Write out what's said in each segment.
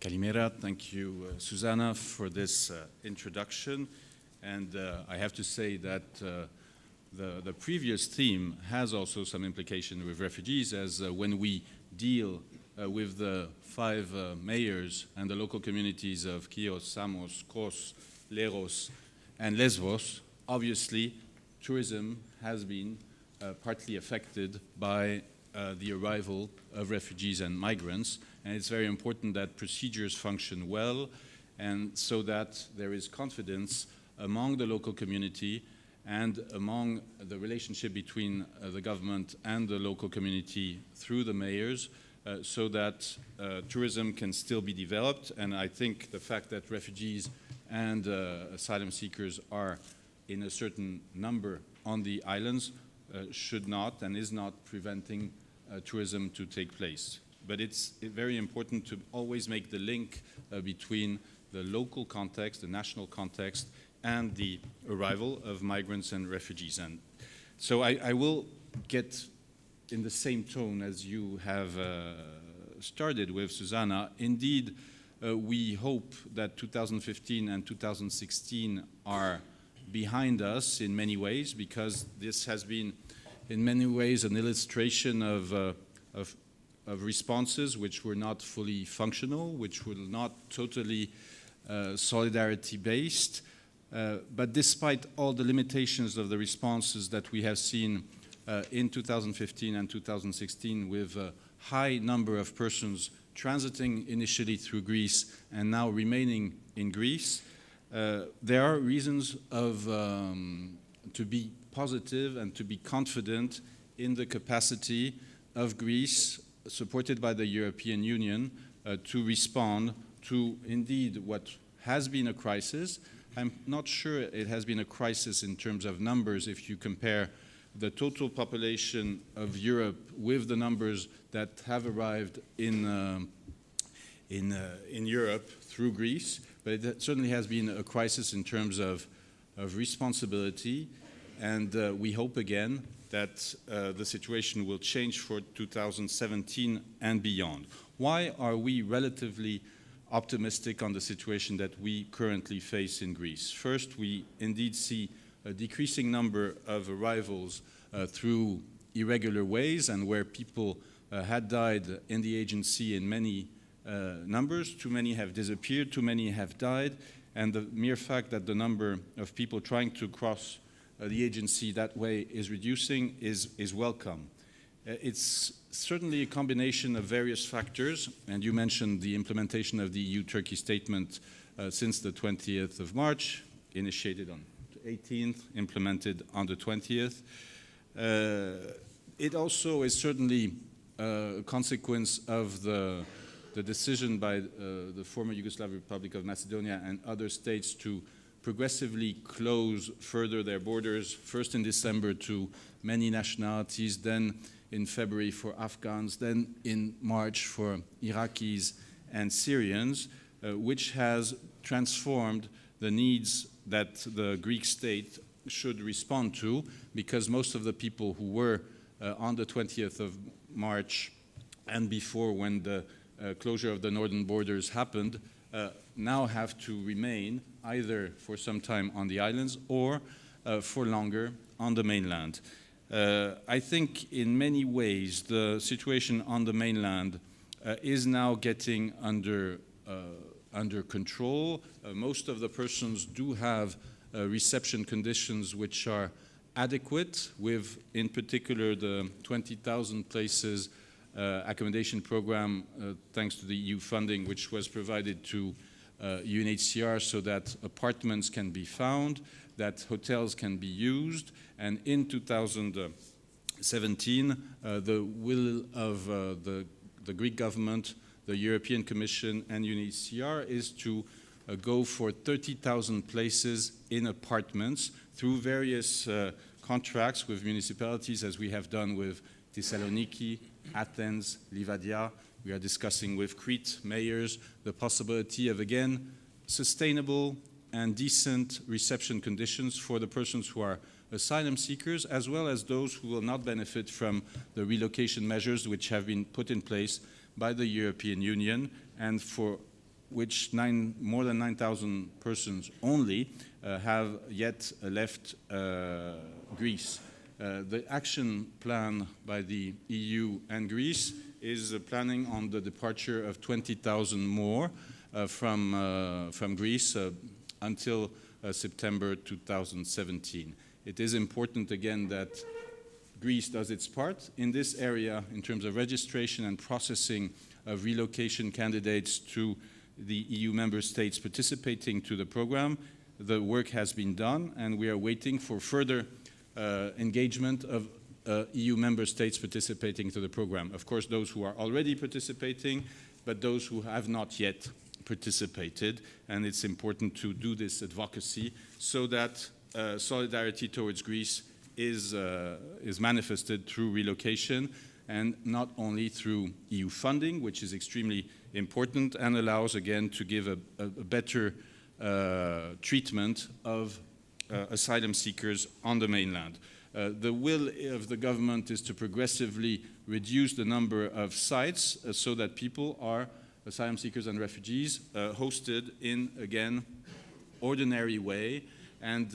Kalimera. Thank you, Susanna, for this introduction. And I have to say that the previous theme has also some implication with refugees, as when we deal with the five mayors and the local communities of Chios, Samos, Kos, Leros, and Lesbos, obviously tourism has been partly affected by the arrival of refugees and migrants, and it's very important that procedures function well, and so that there is confidence among the local community and among the relationship between the government and the local community through the mayors, so that tourism can still be developed. And I think the fact that refugees and asylum seekers are in a certain number on the islands should not and is not preventing tourism to take place. But it's very important to always make the link between the local context, the national context, and the arrival of migrants and refugees. And so I will get in the same tone as you have started with, Susanna. Indeed, we hope that 2015 and 2016 are behind us in many ways, because this has been in many ways an illustration of responses which were not fully functional, which were not totally solidarity-based. But despite all the limitations of the responses that we have seen in 2015 and 2016, with a high number of persons transiting initially through Greece and now remaining in Greece, there are reasons to be positive and to be confident in the capacity of Greece, supported by the European Union, to respond to indeed what has been a crisis. I'm not sure it has been a crisis in terms of numbers if you compare the total population of Europe with the numbers that have arrived in Europe through Greece, but it certainly has been a crisis in terms of responsibility, and we hope again that the situation will change for 2017 and beyond. Why are we relatively optimistic on the situation that we currently face in Greece? First, we indeed see a decreasing number of arrivals through irregular ways, and where people had died in the agency in many numbers. Too many have disappeared, too many have died, and the mere fact that the number of people trying to cross the agency that way is reducing is welcome. It's certainly a combination of various factors, and you mentioned the implementation of the EU-Turkey statement since the 20th of March, initiated on the 18th, implemented on the 20th. It also is certainly a consequence of the decision by the former Yugoslav Republic of Macedonia and other states to progressively close further their borders, first in December to many nationalities, then in February for Afghans, then in March for Iraqis and Syrians, which has transformed the needs that the Greek state should respond to, because most of the people who were on the 20th of March and before, when the closure of the northern borders happened, now have to remain either for some time on the islands or for longer on the mainland. I think in many ways the situation on the mainland is now getting under control. Most of the persons do have reception conditions which are adequate, with in particular the 20,000 places accommodation program, thanks to the EU funding, which was provided to UNHCR, so that apartments can be found, that hotels can be used. And in 2017, the will of the Greek government, the European Commission, and UNHCR is to go for 30,000 places in apartments through various contracts with municipalities, as we have done with Thessaloniki, Athens, Livadia. We are discussing with Crete mayors the possibility of, again, sustainable and decent reception conditions for the persons who are asylum seekers, as well as those who will not benefit from the relocation measures which have been put in place by the European Union, and for which more than 9,000 persons only have yet left Greece. The action plan by the EU and Greece is planning on the departure of 20,000 more from Greece until September 2017. It is important again that Greece does its part in this area in terms of registration and processing of relocation candidates to the EU member states participating to the program. The work has been done, and we are waiting for further engagement of EU member states participating to the program. Of course, those who are already participating, but those who have not yet participated, and it's important to do this advocacy so that solidarity towards Greece is manifested through relocation and not only through EU funding, which is extremely important and allows, again, to give a better treatment of asylum seekers on the mainland. The will of the government is to progressively reduce the number of sites so that people are, asylum seekers and refugees, hosted in, again, ordinary way and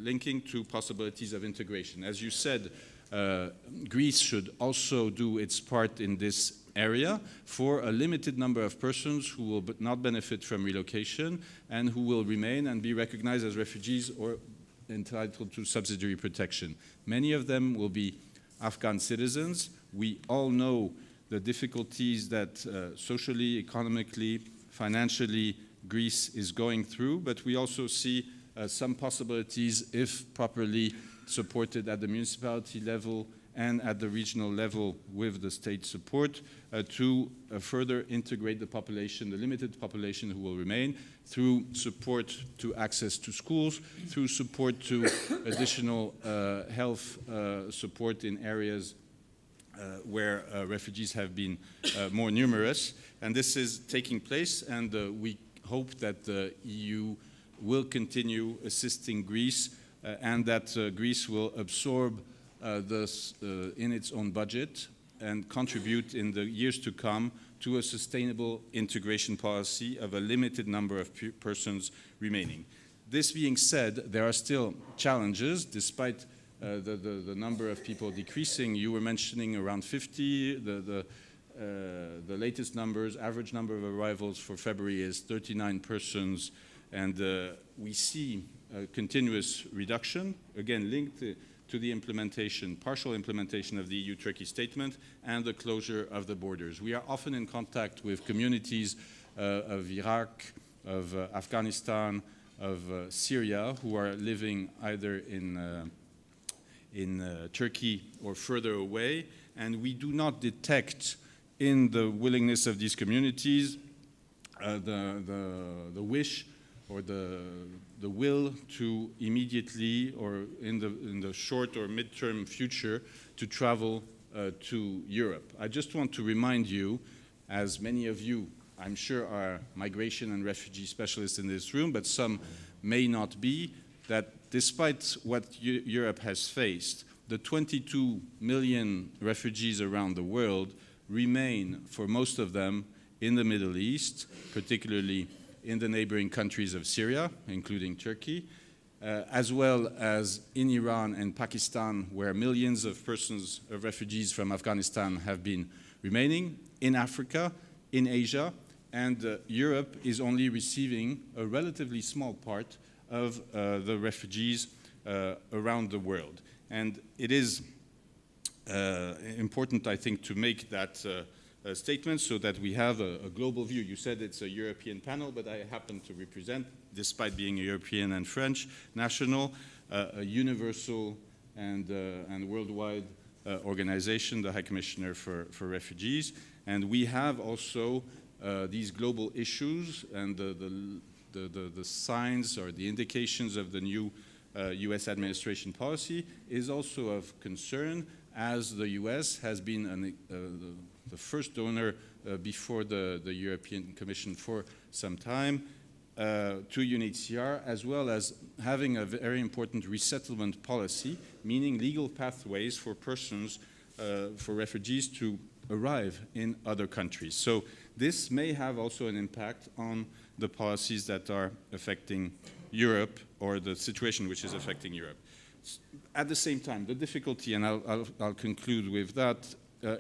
linking to possibilities of integration. As you said, Greece should also do its part in this area for a limited number of persons who will not benefit from relocation and who will remain and be recognized as refugees or entitled to subsidiary protection. Many of them will be Afghan citizens. We all know the difficulties that socially, economically, financially, Greece is going through, but we also see some possibilities, if properly supported at the municipality level and at the regional level with the state support, to further integrate the population, the limited population who will remain, through support to access to schools, through support to additional health support in areas where refugees have been more numerous. And this is taking place, and we hope that the EU will continue assisting Greece and that Greece will absorb this in its own budget and contribute in the years to come to a sustainable integration policy of a limited number of persons remaining. This being said, there are still challenges despite the number of people decreasing. You were mentioning around 50. The latest numbers, average number of arrivals for February is 39 persons, and we see a continuous reduction, again linked to the implementation, partial implementation of the EU-Turkey statement and the closure of the borders. We are often in contact with communities of Iraq, of Afghanistan, of Syria, who are living either in Turkey or further away, and we do not detect in the willingness of these communities the wish or the will to immediately or in the short or midterm future to travel to Europe. I just want to remind you, as many of you, I'm sure, are migration and refugee specialists in this room, but some may not be, that despite what Europe has faced, the 22 million refugees around the world remain, for most of them, in the Middle East, particularly in the neighboring countries of Syria, including Turkey, as well as in Iran and Pakistan, where millions of persons, of refugees from Afghanistan have been remaining, in Africa, in Asia, and Europe is only receiving a relatively small part of the refugees around the world. And it is important, I think, to make that statement so that we have a global view. You said it's a European panel, but I happen to represent, despite being a European and French national, a universal and worldwide organization, the High Commissioner for Refugees. And we have also these global issues and the signs or the indications of the new US administration policy is also of concern, as the US has been the first donor before the European Commission for some time to UNHCR, as well as having a very important resettlement policy, meaning legal pathways for persons, for refugees to arrive in other countries. So this may have also an impact on the policies that are affecting Europe, or the situation which is affecting Europe. At the same time, the difficulty, and I'll conclude with that,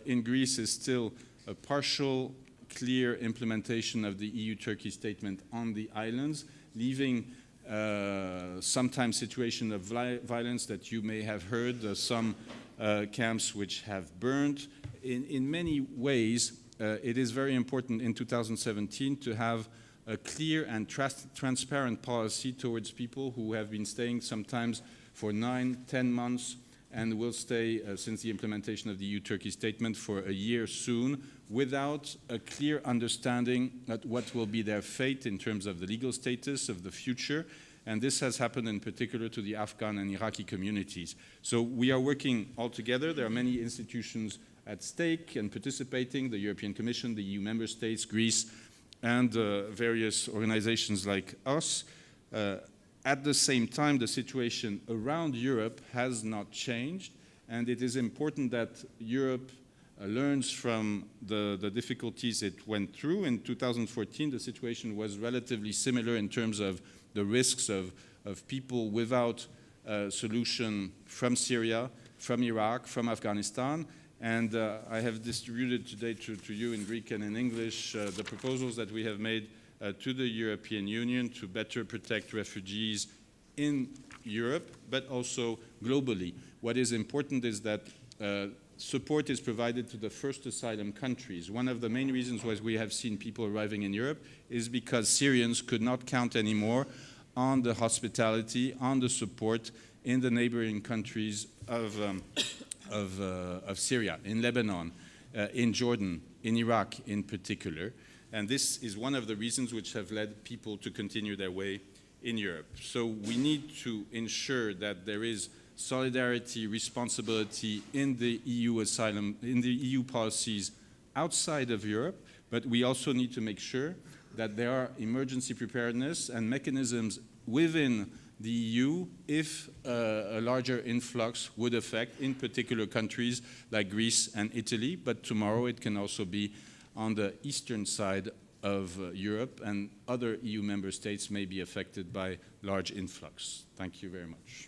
in Greece is still a partial, clear implementation of the EU-Turkey statement on the islands, leaving sometimes situation of violence that you may have heard, some camps which have burned. In many ways, it is very important in 2017 to have a clear and transparent policy towards people who have been staying sometimes for 9-10 months and will stay since the implementation of the EU-Turkey statement for a year soon, without a clear understanding of what will be their fate in terms of the legal status of the future. And this has happened in particular to the Afghan and Iraqi communities. So we are working all together. There are many institutions at stake and participating, the European Commission, the EU member states, Greece, and various organizations like us. At the same time, the situation around Europe has not changed, and it is important that Europe learns from the difficulties it went through. In 2014, the situation was relatively similar in terms of the risks of people without a solution from Syria, from Iraq, from Afghanistan. And I have distributed today to you in Greek and in English the proposals that we have made to the European Union to better protect refugees in Europe, but also globally. What is important is that support is provided to the first asylum countries. One of the main reasons why we have seen people arriving in Europe is because Syrians could not count anymore on the hospitality, on the support in the neighboring countries of Syria, in Lebanon, in Jordan, in Iraq in particular. And this is one of the reasons which have led people to continue their way in Europe. So we need to ensure that there is solidarity, responsibility in the EU asylum, in the EU policies outside of Europe, but we also need to make sure that there are emergency preparedness and mechanisms within the EU if a larger influx would affect, in particular, countries like Greece and Italy, but tomorrow it can also be on the eastern side of Europe, and other EU member states may be affected by large influx. Thank you very much.